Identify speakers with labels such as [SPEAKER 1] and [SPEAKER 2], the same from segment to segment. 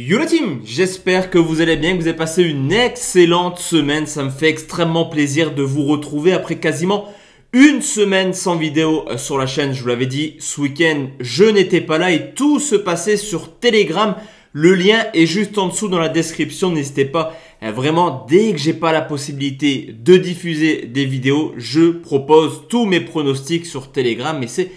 [SPEAKER 1] Yo la team, j'espère que vous allez bien, que vous avez passé une excellente semaine. Ça me fait extrêmement plaisir de vous retrouver après quasiment une semaine sans vidéo sur la chaîne. Je vous l'avais dit, ce week-end, je n'étais pas là et tout se passait sur Telegram. Le lien est juste en dessous dans la description. N'hésitez pas, vraiment, dès que j'ai pas la possibilité de diffuser des vidéos, je propose tous mes pronostics sur Telegram. Mais c'est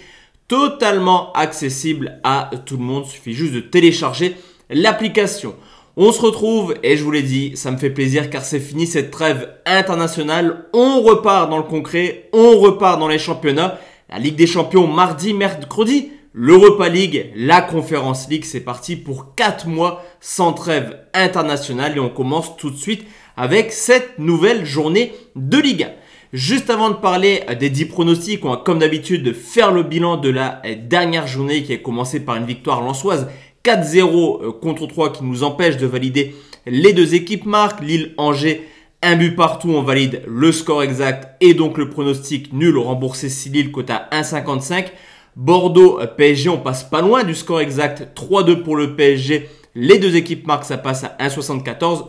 [SPEAKER 1] totalement accessible à tout le monde. Il suffit juste de télécharger l'application. On se retrouve et je vous l'ai dit, ça me fait plaisir car c'est fini cette trêve internationale. On repart dans le concret, on repart dans les championnats. La Ligue des Champions mardi, mercredi, l'Europa League, la Conference League. C'est parti pour 4 mois sans trêve internationale et on commence tout de suite avec cette nouvelle journée de Ligue 1. Juste avant de parler des 10 pronostics, on va comme d'habitude faire le bilan de la dernière journée qui a commencé par une victoire lensoise 4-0 contre 3 qui nous empêche de valider les deux équipes marques. Lille-Angers, un but partout, on valide le score exact et donc le pronostic nul remboursé 6 Lille, cote à 1,55. Bordeaux-PSG, on passe pas loin du score exact, 3-2 pour le PSG. Les deux équipes marques, ça passe à 1,74.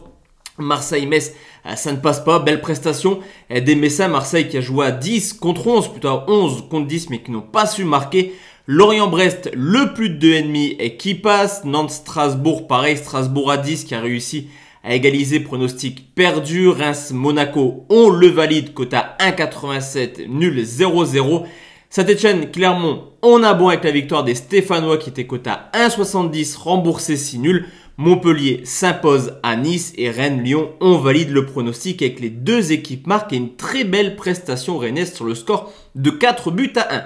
[SPEAKER 1] Marseille-Metz, ça ne passe pas. Belle prestation des Messins. Marseille qui a joué à 10 contre 11, plutôt à 11 contre 10, mais qui n'ont pas su marquer. Lorient-Brest, le plus de 2,5 et qui passe. Nantes-Strasbourg, pareil, Strasbourg à 10 qui a réussi à égaliser, pronostic perdu. Reims-Monaco, on le valide, cote à 1,87, nul 0-0. Saint-Etienne, Clermont, on a bon avec la victoire des Stéphanois qui était cote à 1,70, remboursé 6 nuls. Montpellier s'impose à Nice et Rennes-Lyon, on valide le pronostic avec les deux équipes marques et une très belle prestation rennaise sur le score de 4 buts à 1.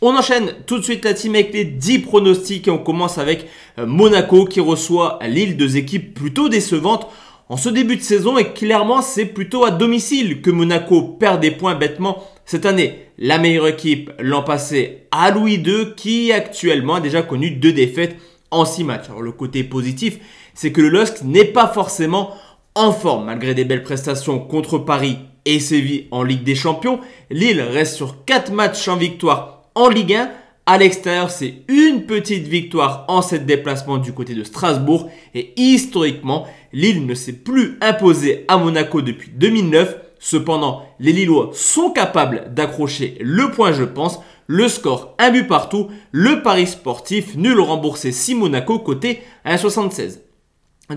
[SPEAKER 1] On enchaîne tout de suite la team avec les 10 pronostics et on commence avec Monaco qui reçoit Lille, deux équipes plutôt décevantes en ce début de saison et clairement c'est plutôt à domicile que Monaco perd des points bêtement cette année. La meilleure équipe l'an passé à Louis II qui actuellement a déjà connu 2 défaites en 6 matchs. Alors le côté positif c'est que le LOSC n'est pas forcément en forme malgré des belles prestations contre Paris et Séville en Ligue des Champions. Lille reste sur 4 matchs en victoire en Ligue 1, à l'extérieur, c'est une petite victoire en 7 déplacements du côté de Strasbourg. Et historiquement, Lille ne s'est plus imposé à Monaco depuis 2009. Cependant, les Lillois sont capables d'accrocher le point, je pense. Le score, un but partout. Le pari sportif, nul remboursé 6 Monaco, coté à 1,76.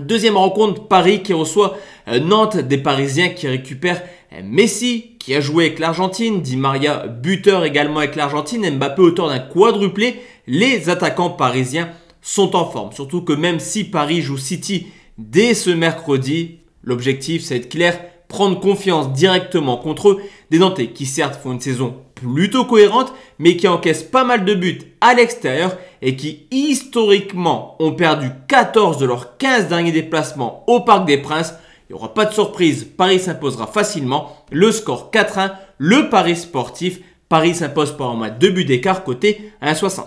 [SPEAKER 1] Deuxième rencontre, Paris qui reçoit Nantes, des Parisiens qui récupèrent Messi qui a joué avec l'Argentine, Di Maria buteur également avec l'Argentine, Mbappé auteur d'un quadruplé. Les attaquants parisiens sont en forme, surtout que même si Paris joue City dès ce mercredi, l'objectif c'est d'être clair, prendre confiance directement contre eux. Des Nantais qui certes font une saison plutôt cohérente mais qui encaissent pas mal de buts à l'extérieur et qui historiquement ont perdu 14 de leurs 15 derniers déplacements au Parc des Princes. Il n'y aura pas de surprise, Paris s'imposera facilement. Le score 4-1, le pari sportif, Paris s'impose par au moins 2 buts d'écart, coté à 1,60.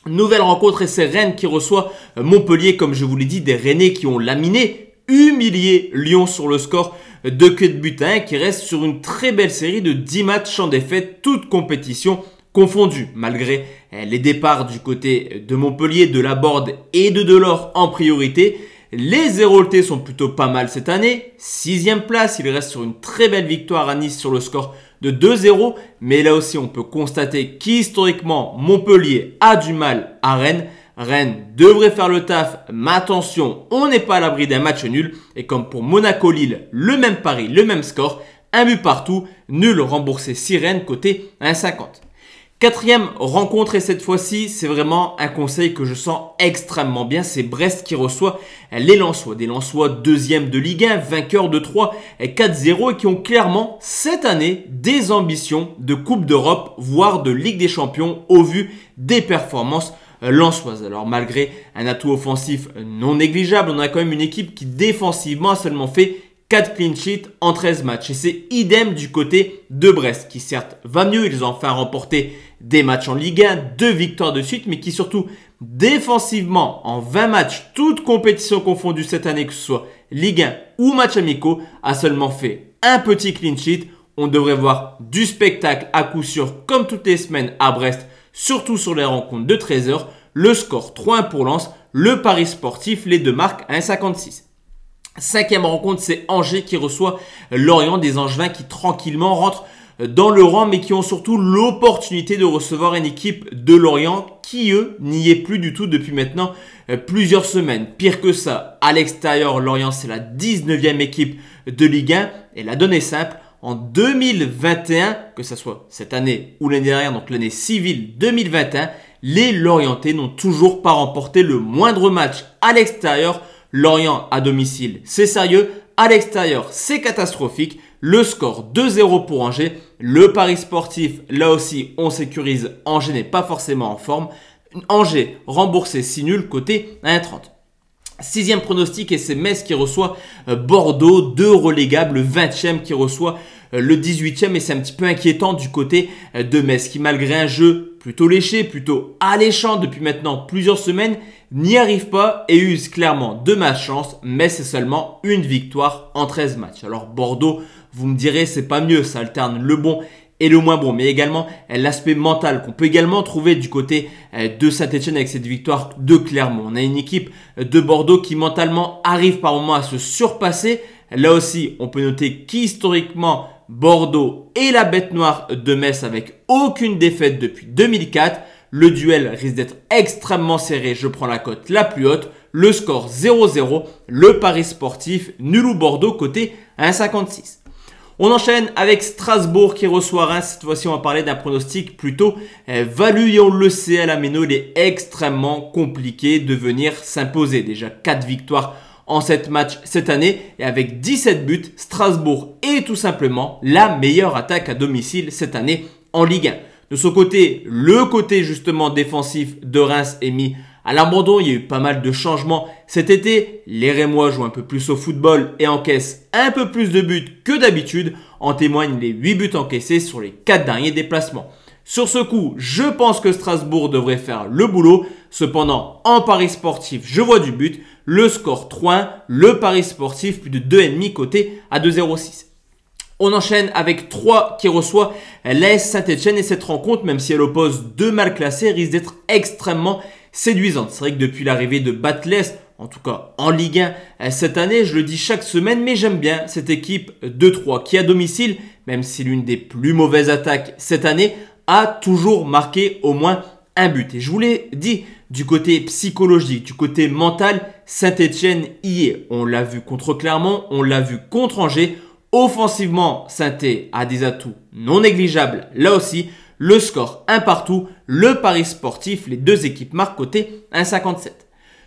[SPEAKER 1] Nouvelle rencontre et c'est Rennes qui reçoit Montpellier, comme je vous l'ai dit, des Rennais qui ont laminé, humilié Lyon sur le score de queue de but à 1 qui reste sur une très belle série de 10 matchs sans défaite, toutes compétitions confondues. Malgré les départs du côté de Montpellier, de Laborde et de Delors en priorité, les Héroltais sont plutôt pas mal cette année. 6e place, il reste sur une très belle victoire à Nice sur le score de 2-0. Mais là aussi, on peut constater qu'historiquement, Montpellier a du mal à Rennes. Rennes devrait faire le taf, mais attention, on n'est pas à l'abri d'un match nul. Et comme pour Monaco-Lille, le même pari, le même score, un but partout, nul remboursé 6 Rennes, coté à 1,50. Quatrième rencontre et cette fois-ci, c'est vraiment un conseil que je sens extrêmement bien. C'est Brest qui reçoit les Lensois. Des Lensois 2e de Ligue 1, vainqueurs de 3 et 4-0 et qui ont clairement cette année des ambitions de Coupe d'Europe, voire de Ligue des Champions au vu des performances lensoises. Alors malgré un atout offensif non négligeable, on a quand même une équipe qui défensivement a seulement fait 4 clean sheets en 13 matchs. Et c'est idem du côté de Brest qui certes va mieux. Ils ont enfin remporté des matchs en Ligue 1, 2 victoires de suite, mais qui surtout défensivement en 20 matchs, toutes compétitions confondues cette année, que ce soit Ligue 1 ou matchs amicaux, a seulement fait un petit clean sheet. On devrait voir du spectacle à coup sûr comme toutes les semaines à Brest, surtout sur les rencontres de 13h. Le score 3-1 pour Lens, le Paris Sportif, les deux marques à 1,56. Cinquième rencontre, c'est Angers qui reçoit Lorient, des Angevins qui tranquillement rentrent dans le rang, mais qui ont surtout l'opportunité de recevoir une équipe de Lorient qui, eux, n'y est plus du tout depuis maintenant plusieurs semaines. Pire que ça, à l'extérieur, Lorient, c'est la 19e équipe de Ligue 1 et la donne est simple. En 2021, que ce soit cette année ou l'année dernière, donc l'année civile 2021, les Lorientais n'ont toujours pas remporté le moindre match à l'extérieur. Lorient à domicile, c'est sérieux. À l'extérieur, c'est catastrophique. Le score 2-0 pour Angers. Le Paris Sportif, là aussi, on sécurise. Angers n'est pas forcément en forme. Angers remboursé 6 nuls, côté 1,30. Sixième pronostic et c'est Metz qui reçoit Bordeaux, 2 relégables, le 20e qui reçoit le 18e et c'est un petit peu inquiétant du côté de Metz qui malgré un jeu plutôt léché, plutôt alléchant depuis maintenant plusieurs semaines, n'y arrive pas et use clairement de malchance. Metz c'est seulement une victoire en 13 matchs. Alors Bordeaux, vous me direz c'est pas mieux, ça alterne le bon et le moins bon, mais également l'aspect mental qu'on peut également trouver du côté de Saint-Etienne avec cette victoire de Clermont. On a une équipe de Bordeaux qui mentalement arrive par moments à se surpasser. Là aussi, on peut noter qu'historiquement, Bordeaux est la bête noire de Metz avec aucune défaite depuis 2004. Le duel risque d'être extrêmement serré. Je prends la cote la plus haute. Le score 0-0. Le Paris Sportif, nul ou Bordeaux, côté 1,56. On enchaîne avec Strasbourg qui reçoit Reims. Cette fois-ci, on va parler d'un pronostic plutôt value et on le sait à la méno, il est extrêmement compliqué de venir s'imposer. Déjà 4 victoires en 7 matchs cette année et avec 17 buts, Strasbourg est tout simplement la meilleure attaque à domicile cette année en Ligue 1. De son côté, le côté justement défensif de Reims est mis à l'abandon. Il y a eu pas mal de changements cet été. Les Rémois jouent un peu plus au football et encaissent un peu plus de buts que d'habitude. En témoignent les 8 buts encaissés sur les 4 derniers déplacements. Sur ce coup, je pense que Strasbourg devrait faire le boulot. Cependant, en Paris Sportif, je vois du but. Le score 3-1, le Paris Sportif, plus de 2,5 côté à 2,06. On enchaîne avec 3 qui reçoit l'AS Saint-Etienne et cette rencontre, même si elle oppose 2 mal classés, risque d'être extrêmement séduisante. C'est vrai que depuis l'arrivée de Batles, en tout cas en Ligue 1 cette année, je le dis chaque semaine, mais j'aime bien cette équipe de 3 qui à domicile, même si l'une des plus mauvaises attaques cette année, a toujours marqué au moins un but. Et je vous l'ai dit, du côté psychologique, du côté mental, Saint-Etienne y est. On l'a vu contre Clermont, on l'a vu contre Angers. Offensivement, Saint-Etienne a des atouts non négligeables. Là aussi, le score 1 partout, le Paris Sportif, les deux équipes marquent côté 1,57.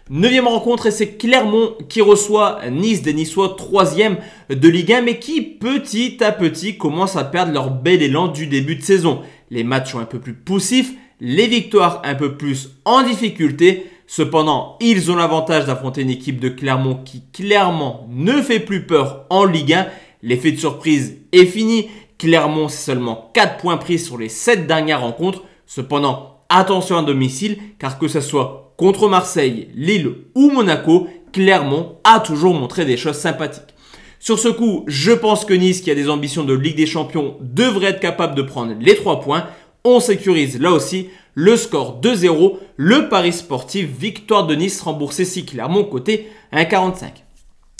[SPEAKER 1] Neuvième rencontre et c'est Clermont qui reçoit Nice, des Niçois 3e de Ligue 1 mais qui petit à petit commencent à perdre leur bel élan du début de saison. Les matchs sont un peu plus poussifs, les victoires un peu plus en difficulté. Cependant, ils ont l'avantage d'affronter une équipe de Clermont qui clairement ne fait plus peur en Ligue 1. L'effet de surprise est fini. Clermont, c'est seulement 4 points pris sur les 7 dernières rencontres. Cependant, attention à domicile, car que ce soit contre Marseille, Lille ou Monaco, Clermont a toujours montré des choses sympathiques. Sur ce coup, je pense que Nice, qui a des ambitions de Ligue des Champions, devrait être capable de prendre les 3 points. On sécurise là aussi le score 2-0. Le Paris Sportif, victoire de Nice remboursé si Clermont côté 1,45.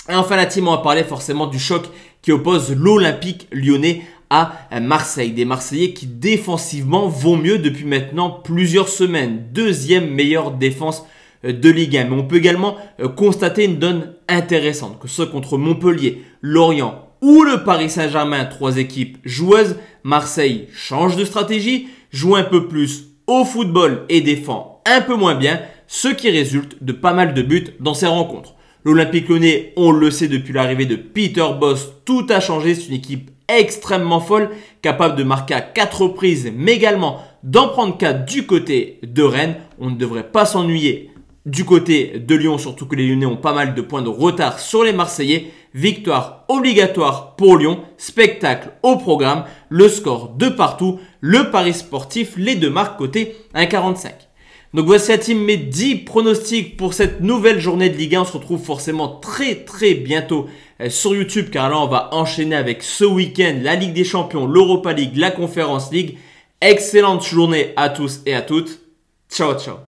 [SPEAKER 1] Et enfin la team, on va parler forcément du choc qui oppose l'Olympique Lyonnais à Marseille. Des Marseillais qui défensivement vont mieux depuis maintenant plusieurs semaines. Deuxième meilleure défense de Ligue 1. Mais on peut également constater une donne intéressante, que ce soit contre Montpellier, Lorient ou le Paris Saint-Germain, 3 équipes joueuses. Marseille change de stratégie, joue un peu plus au football et défend un peu moins bien, ce qui résulte de pas mal de buts dans ces rencontres. L'Olympique Lyonnais, on le sait depuis l'arrivée de Peter Bosz, tout a changé. C'est une équipe extrêmement folle, capable de marquer à 4 reprises, mais également d'en prendre 4 du côté de Rennes. On ne devrait pas s'ennuyer du côté de Lyon, surtout que les Lyonnais ont pas mal de points de retard sur les Marseillais. Victoire obligatoire pour Lyon, spectacle au programme, le score de partout, le Paris Sportif, les deux marques côté 1,45. Donc voici la team, mes 10 pronostics pour cette nouvelle journée de Ligue 1. On se retrouve forcément très bientôt sur YouTube, car là on va enchaîner avec ce week-end la Ligue des Champions, l'Europa League, la Conference League. Excellente journée à tous et à toutes. Ciao ciao.